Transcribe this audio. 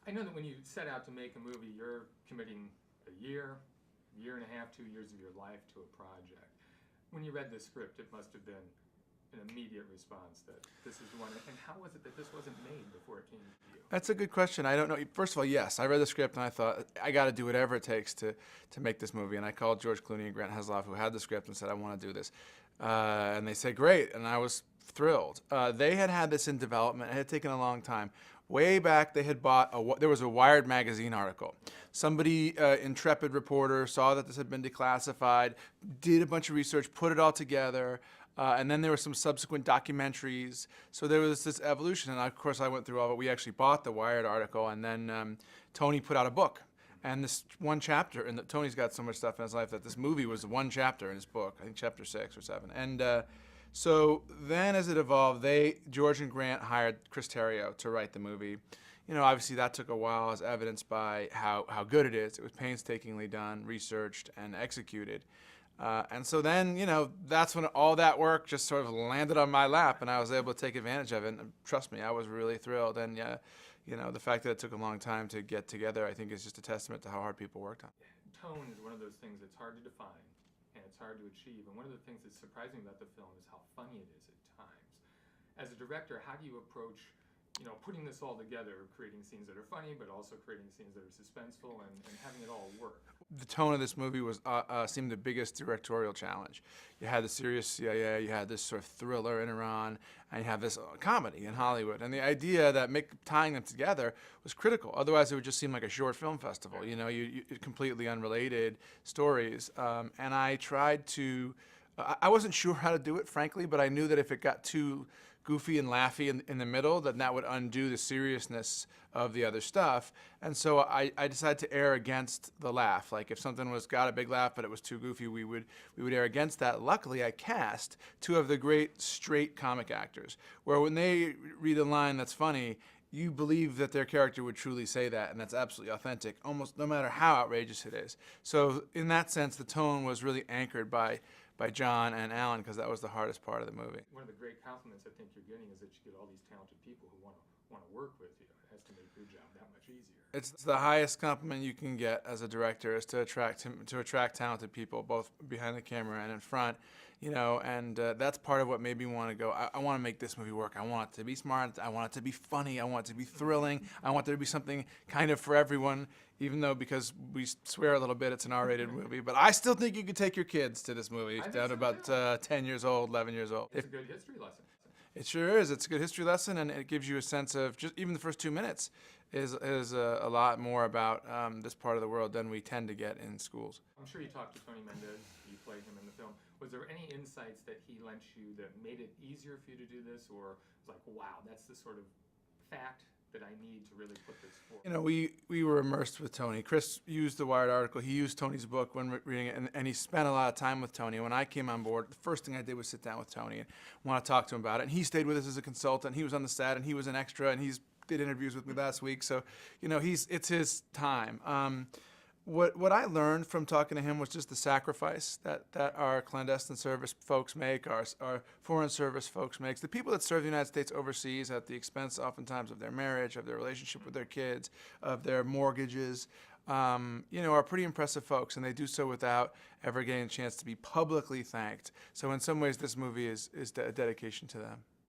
I know that when you set out to make a movie, you're committing a year and a half, 2 years of your life to a project. When you read the script, it must have been an immediate response that this is the one. And how was it that this wasn't made before it came to you? That's a good question. I don't know. First of all, yes, I read the script and I thought, I got to do whatever it takes to make this movie. And I called George Clooney and Grant Heslov, who had the script, and said, I want to do this. And they said, great. And I was thrilled. They had this in development. It had taken a long time. Way back, they had bought, there was a Wired magazine article. Somebody, intrepid reporter, saw that this had been declassified, did a bunch of research, put it all together, and then there were some subsequent documentaries. So there was this evolution, and of course I went through all of it. We actually bought the Wired article, and then Tony put out a book. And this one chapter, and Tony's got so much stuff in his life that this movie was one chapter in his book, I think chapter 6 or 7. And so then as it evolved, George and Grant hired Chris Terrio to write the movie. You know, obviously that took a while, as evidenced by how good it is. It was painstakingly done, researched, and executed. And so then, you know, that's when all that work just sort of landed on my lap, and I was able to take advantage of it. And trust me, I was really thrilled. And you know, the fact that it took a long time to get together, I think, is just a testament to how hard people worked on it. Tone is one of those things that's hard to define and it's hard to achieve. And one of the things that's surprising about the film is how funny it is at times. As a director, how do you approach, you know, putting this all together, creating scenes that are funny, but also creating scenes that are suspenseful and having it all work? The tone of this movie was seemed the biggest directorial challenge. You had the serious CIA, you had this sort of thriller in Iran, and you have this comedy in Hollywood. And the idea that tying them together was critical. Otherwise, it would just seem like a short film festival. You know, you completely unrelated stories. And I tried to. I wasn't sure how to do it, frankly, but I knew that if it got too goofy and laughy in the middle, then that would undo the seriousness of the other stuff. And so I decided to err against the laugh. Like if something got a big laugh but it was too goofy, we would err against that. Luckily, I cast two of the great straight comic actors, where when they read a line that's funny, you believe that their character would truly say that, and that's absolutely authentic, almost no matter how outrageous it is. So in that sense, the tone was really anchored by John and Alan, because that was the hardest part of the movie. One of the great compliments I think you're getting is that you get all these talented people who want to work with you. It has to make your job that much easier. It's the highest compliment you can get as a director, is to attract talented people, both behind the camera and in front. You know, and that's part of what made me want to go. I want to make this movie work. I want it to be smart. I want it to be funny. I want it to be thrilling. I want there to be something kind of for everyone, even though, because we swear a little bit, it's an R-rated movie. But I still think you could take your kids to this movie down to about 10 years old, 11 years old. It's a good history lesson. It sure is. It's a good history lesson, and it gives you a sense of, just even the first 2 minutes is a lot more about this part of the world than we tend to get in schools. I'm sure you talked to Tony Mendez. You played him in the film. Was there any insights that he lent you that made it easier for you to do this, or was like, wow, that's the sort of fact that I need to really put this forward? You know, we were immersed with Tony. Chris used the Wired article. He used Tony's book when reading it, and he spent a lot of time with Tony. When I came on board, the first thing I did was sit down with Tony and want to talk to him about it. And he stayed with us as a consultant. He was on the set, and he was an extra, and he's did interviews with me last week. So, you know, it's his time. What I learned from talking to him was just the sacrifice that our clandestine service folks make, our foreign service folks make, the people that serve the United States overseas at the expense oftentimes of their marriage, of their relationship with their kids, of their mortgages, you know, are pretty impressive folks, and they do so without ever getting a chance to be publicly thanked. So in some ways, this movie is a dedication to them.